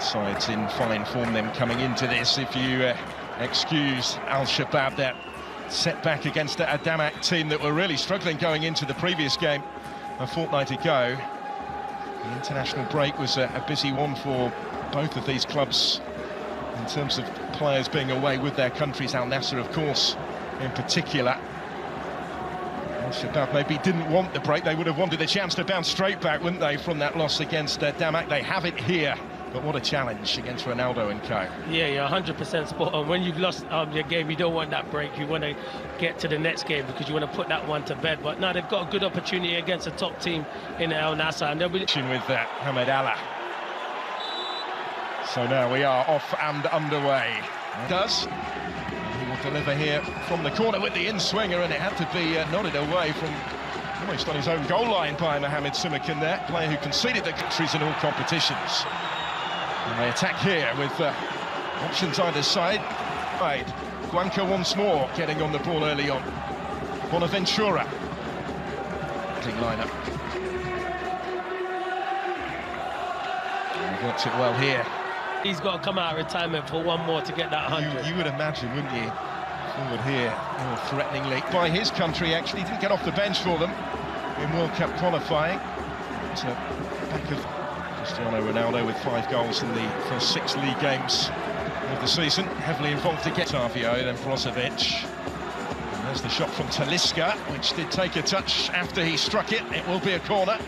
Sides in fine form then coming into this, if you excuse Al-Shabab, that setback against a Damak team that were really struggling going into the previous game a fortnight ago. The international break was a busy one for both of these clubs in terms of players being away with their countries. Al Nassr, of course, in particular. Shabab maybe didn't want the break. They would have wanted a chance to bounce straight back, wouldn't they, from that loss against Damak. They have it here, but what a challenge against Ronaldo and co. Yeah, you're 100% spot on. When you've lost your game, you don't want that break. You want to get to the next game because you want to put that one to bed. But now they've got a good opportunity against a top team in Al Nassr, and they'll be with Hamed Allah. So now we are off and underway. Does. He will deliver here from the corner with the in-swinger, and it had to be nodded away from almost on his own goal line by Mohamed Simakan there, player who conceded the countries in all competitions. And they attack here with options either side. Right, Guanca once more getting on the ball early on. Bonaventura. Big lineup. He works it well here. He's got to come out of retirement for one more to get that 100. You would imagine, wouldn't you? Forward here, more threateningly. By his country, actually, didn't get off the bench for them in World Cup qualifying. It's back of Cristiano Ronaldo with 5 goals in the first 6 league games of the season. Heavily involved to get Savio, then Brozovic. And there's the shot from Talisca, which did take a touch after he struck it. It will be a corner.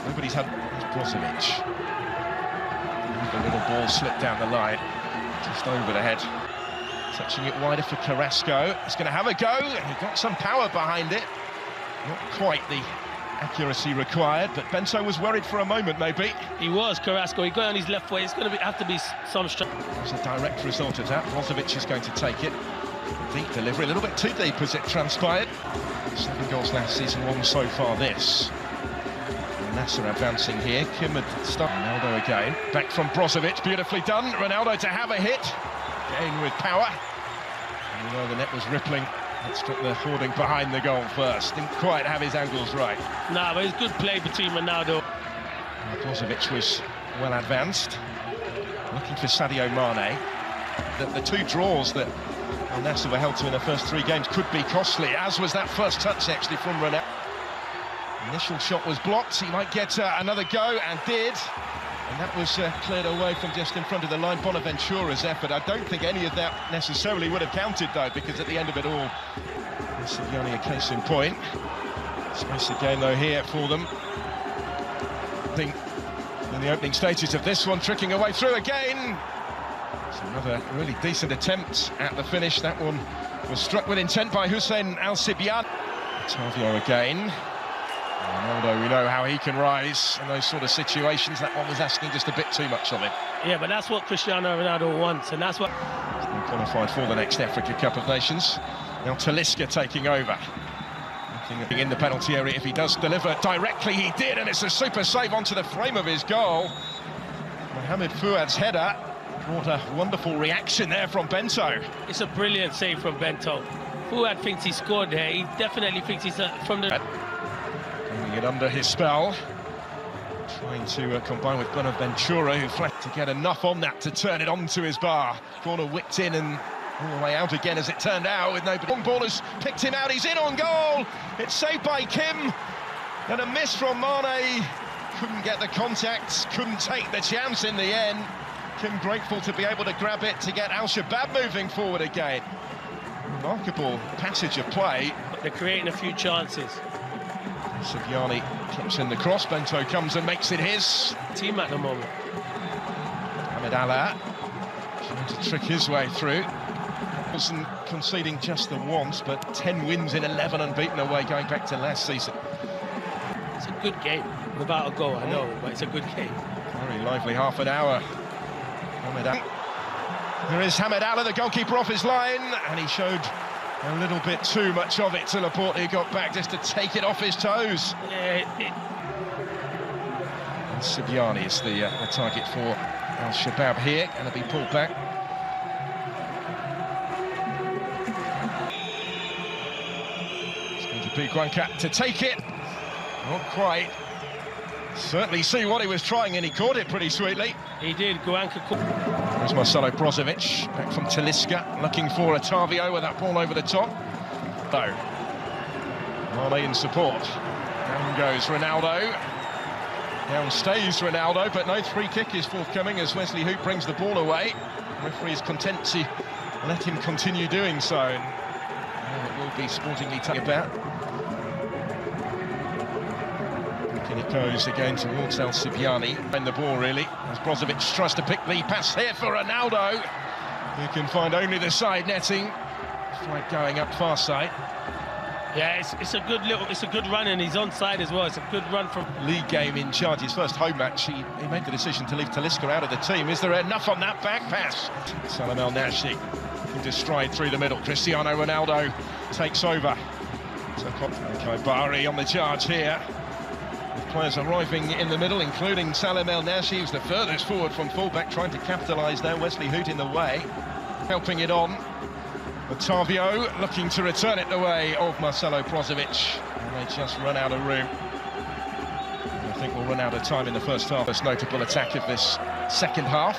Nobody's had Brozovic. The little ball slipped down the line, just over the head. Touching it wider for Carrasco. He's going to have a go, and he got some power behind it. Not quite the accuracy required, but Bento was worried for a moment, maybe. He was, Carrasco. He got on his left foot. It's going to have to be some strength. It's a direct result of that. Brozovic is going to take it. Deep delivery, a little bit too deep as it transpired. 7 goals last season, 1 so far this. Nassr advancing here. Kim had started. Ronaldo again. Back from Brozovic. Beautifully done. Ronaldo to have a hit. Again with power. And you know the net was rippling. Let's struck the hoarding behind the goal first. Didn't quite have his angles right. Nah, but it's good play between Ronaldo. Brozovic was well advanced. Looking for Sadio Mane. The 2 draws that Al Nassr were held to in the first 3 games could be costly, as was that first touch actually from Ronaldo. Initial shot was blocked. He might get another go, and did. And that was cleared away from just in front of the line. Bonaventura's effort. I don't think any of that necessarily would have counted, though, because at the end of it all, this is only a case in point. Space again, though, here for them. I think in the opening stages of this one, tricking away through again. It's another really decent attempt at the finish. That one was struck with intent by Hussein Al-Sibyan. Tavio again. Ronaldo, we know how he can rise in those sort of situations. That one was asking just a bit too much of him. Yeah, but that's what Cristiano Ronaldo wants, and that's what... He's been qualified for the next Africa Cup of Nations. Now Talisca taking over. Nothing in the penalty area if he does deliver directly. He did, and it's a super save onto the frame of his goal. Mohamed Fouad's header brought a wonderful reaction there from Bento. It's a brilliant save from Bento. Fouad thinks he scored there. He definitely thinks he's from the... Bringing it under his spell, trying to combine with Bonaventura, who flat to get enough on that to turn it onto his bar. Corner whipped in and all the way out again, as it turned out, with nobody. Long ball has picked him out. He's in on goal. It's saved by Kim, and a miss from Mane. Couldn't get the contact, couldn't take the chance in the end. Kim grateful to be able to grab it to get Al-Shabab moving forward again. Remarkable passage of play. They're creating a few chances. Sibiani clips in the cross. Bento comes and makes it his. Team at the moment. Hamed Allah trying to trick his way through. Wasn't conceding just the once, but 10 wins in 11 unbeaten away going back to last season. It's a good game. Without a goal, I know, but it's a good game. Very lively half an hour. Hamed Allah. There is Hamed Allah, the goalkeeper, off his line, and he showed a little bit too much of it till Laporte got back just to take it off his toes. Yeah, And Sibiani is the target for Al-Shabab here, going to be pulled back. It's going to be Guanca to take it. Not quite. Certainly see what he was trying, and he caught it pretty sweetly. He did. Guanca caught. There's Marcelo Brozovic, back from Talisca, looking for Otavio with that ball over the top. Though, Mane in support. Down goes Ronaldo. Down stays Ronaldo, but no free kick is forthcoming as Wesley Hoop brings the ball away. The referee is content to let him continue doing so. And it will be sportingly taken about. And it goes again towards El Sibiani. And the ball really, as Brozovic tries to pick the pass here for Ronaldo. He can find only the side netting. Flight going up far side. Yeah, it's a good run, and he's onside as well. It's a good run from league game in charge. His first home match, he made the decision to leave Talisca out of the team. Is there enough on that back pass? Salam El Nassr into stride through the middle. Cristiano Ronaldo takes over. So Bari on the charge here. With players arriving in the middle, including Salam El Nassr, who's the furthest forward from fullback, trying to capitalise now. Wesley Hoot in the way, helping it on. Otavio looking to return it the way of Marcelo Brozovic, and they just run out of room. I think we'll run out of time in the first half. Most notable attack of this second half.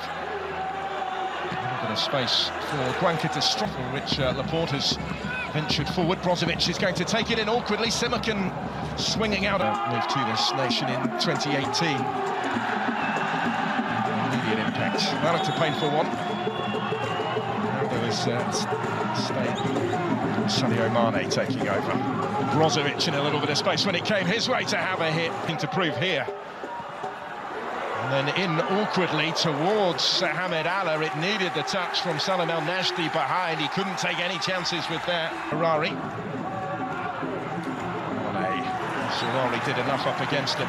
A little bit of space for Guanca to strike, for which Laporte has ventured forward. Brozovic is going to take it in awkwardly. Simakan swinging out. Moved to this nation in 2018. Immediate impact. That looked a painful one. There was Sadio Mane taking over. Brozovic in a little bit of space when it came his way to have a hit. Thing to prove here. And then in awkwardly towards Hamed Allah. It needed the touch from Salam El Nassr behind. He couldn't take any chances with that. Harari. Harari did enough up against him.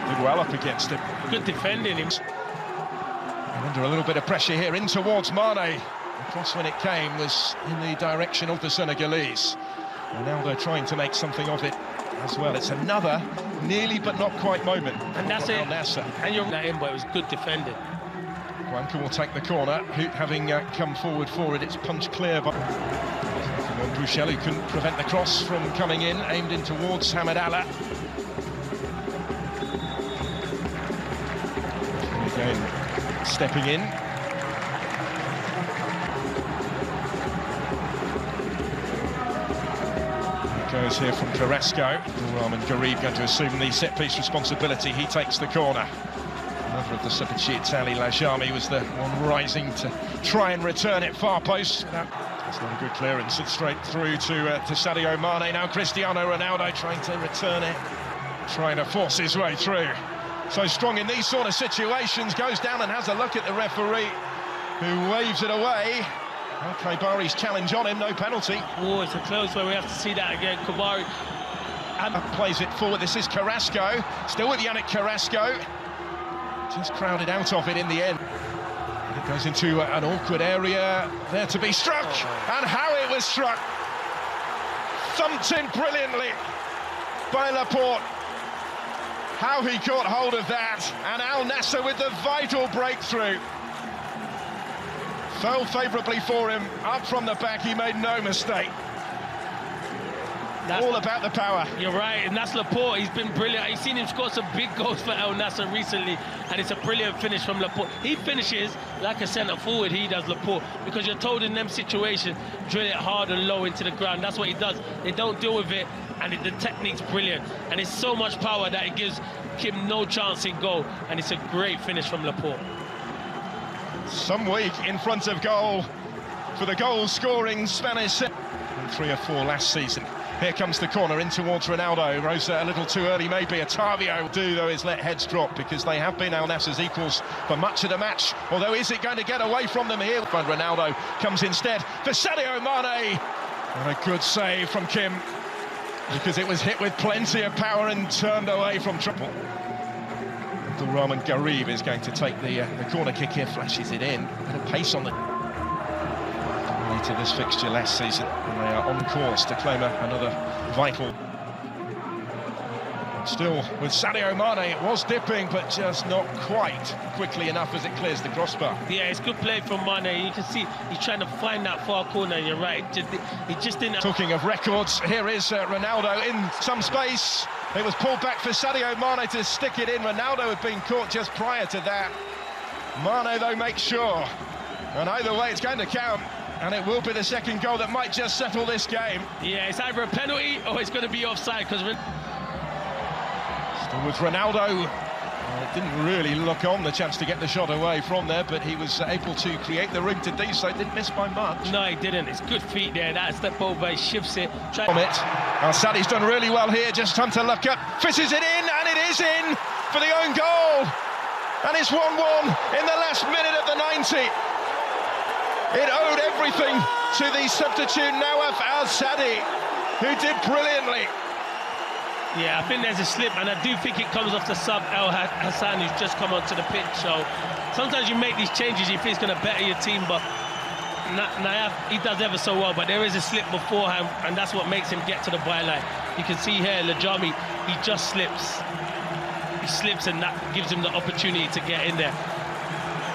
Did well up against him. Good defending him. Under a little bit of pressure here, in towards Mane. The cross when it came was in the direction of the Senegalese. Ronaldo trying to make something of it as well. It's another nearly but not quite moment. And that's it. Nassr. And you're that in, but it was good defending. Guanca will take the corner. Hoot having come forward for it. It's punched clear by Bruchel, who couldn't prevent the cross from coming in, aimed in towards Hamed Allah. Again, stepping in. It goes here from Carrasco. Rahman Garib going to assume the set-piece responsibility. He takes the corner. Another of the Sabachitali Lajami was the one rising to try and return it far post. That's not a good clearance. It's straight through to Sadio Mane. Now Cristiano Ronaldo trying to return it, trying to force his way through. So strong in these sort of situations, goes down and has a look at the referee, who waves it away. Okay, Bari's challenge on him, no penalty. Oh, it's a close one, we have to see that again. Kabari plays it forward. This is Carrasco, still with Yannick Carrasco. Just crowded out of it in the end. It goes into an awkward area, there to be struck, and how it was struck. Thumped in brilliantly by Laporte. How he caught hold of that, and Al Nassr with the vital breakthrough. Fell favourably for him, up from the back, he made no mistake. All about the power. You're right, and that's Laporte. He's been brilliant. I've seen him score some big goals for Al Nassr recently, and it's a brilliant finish from Laporte. He finishes like a centre-forward, he does, Laporte, because you're told in them situations, drill it hard and low into the ground. That's what he does. They don't deal with it, and the technique's brilliant. And it's so much power that it gives Kim no chance in goal, and it's a great finish from Laporte. Some week in front of goal for the goal-scoring Spanish. 3 or 4 last season. Here comes the corner in towards Ronaldo. Rosa a little too early, maybe. Otavio do, though, is let heads drop, because they have been Al Nassr's equals for much of the match. Although, is it going to get away from them here? But Ronaldo comes instead for Sadio Mane. And a good save from Kim, because it was hit with plenty of power and turned away from trouble. Rahman Garib is going to take the corner kick here, flashes it in. A bit of pace on the to this fixture last season, and they are on course to claim another vital. Still with Sadio Mane, it was dipping, but just not quite quickly enough as it clears the crossbar. Yeah, it's good play from Mane. You can see he's trying to find that far corner, and you're right. He just didn't. Talking of records, here is Ronaldo in some space. It was pulled back for Sadio Mane to stick it in. Ronaldo had been caught just prior to that. Mane, though, makes sure. And either way, it's going to count. And it will be the second goal that might just settle this game. Yeah, it's either a penalty or it's going to be offside. Because still with Ronaldo. Didn't really look on the chance to get the shot away from there, but he was able to create the room to do so. Didn't miss by much. No, he didn't. It's good feet there. That step over, he shifts it. Sadi's done really well here. Just time to look up. Fishes it in, and it is in for the own goal. And it's 1-1 in the last minute of the 90. It owed everything to the substitute Nawaf Al-Sadi, who did brilliantly. Yeah, I think there's a slip, and I do think it comes off the sub El Hassan, who's just come onto the pitch. So sometimes you make these changes, you think it's going to better your team, but Nawaf, he does ever so well. But there is a slip beforehand, and that's what makes him get to the byline. You can see here, Lajami, he just slips. He slips, and that gives him the opportunity to get in there.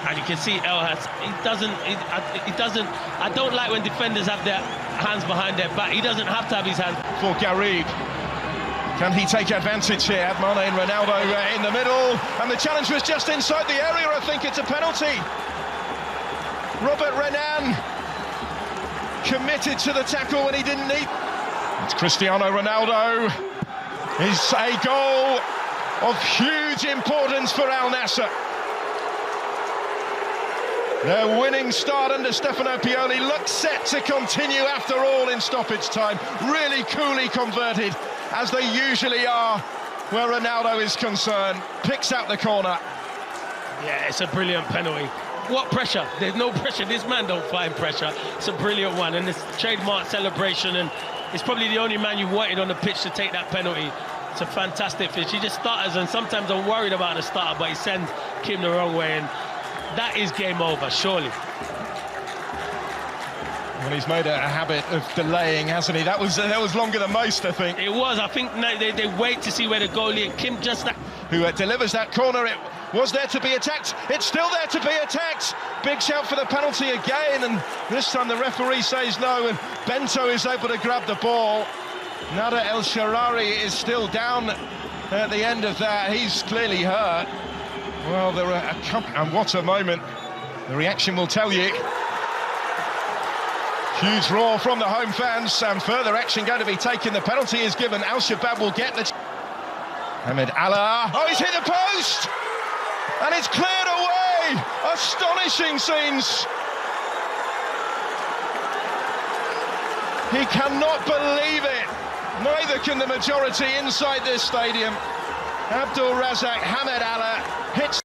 And you can see El Hassan, he doesn't. I don't like when defenders have their hands behind their back. He doesn't have to have his hands. For Garib. Can he take advantage here? Mane and Ronaldo in the middle, and the challenge was just inside the area. I think it's a penalty. Robert Renan committed to the tackle when he didn't need. It's Cristiano Ronaldo. It's a goal of huge importance for Al Nassr. Their winning start under Stefano Pioli looks set to continue after all in stoppage time. Really coolly converted, as they usually are where Ronaldo is concerned. Picks out the corner. Yeah, it's a brilliant penalty. What pressure? There's no pressure. This man don't find pressure. It's a brilliant one, and this trademark celebration, and it's probably the only man you wanted on the pitch to take that penalty. It's a fantastic finish. He just starters, and sometimes I'm worried about the starter, but he sends Kim the wrong way, and that is game over, surely. Well, he's made a habit of delaying, hasn't he? That was longer than most, I think. It was. I think they wait to see where the goalie, and Kim just... Who delivers that corner. It was there to be attacked. It's still there to be attacked. Big shout for the penalty again, and this time the referee says no, and Bento is able to grab the ball. Nada El Sharari is still down at the end of that. He's clearly hurt. Well, there are a couple, and what a moment. The reaction will tell you. Huge roar from the home fans, and further action going to be taken. The penalty is given. Al Shabab will get the... Ahmed Allah. Oh, he's hit the post! And it's cleared away! Astonishing scenes. He cannot believe it. Neither can the majority inside this stadium. Abdul Razak Hamed Allah hits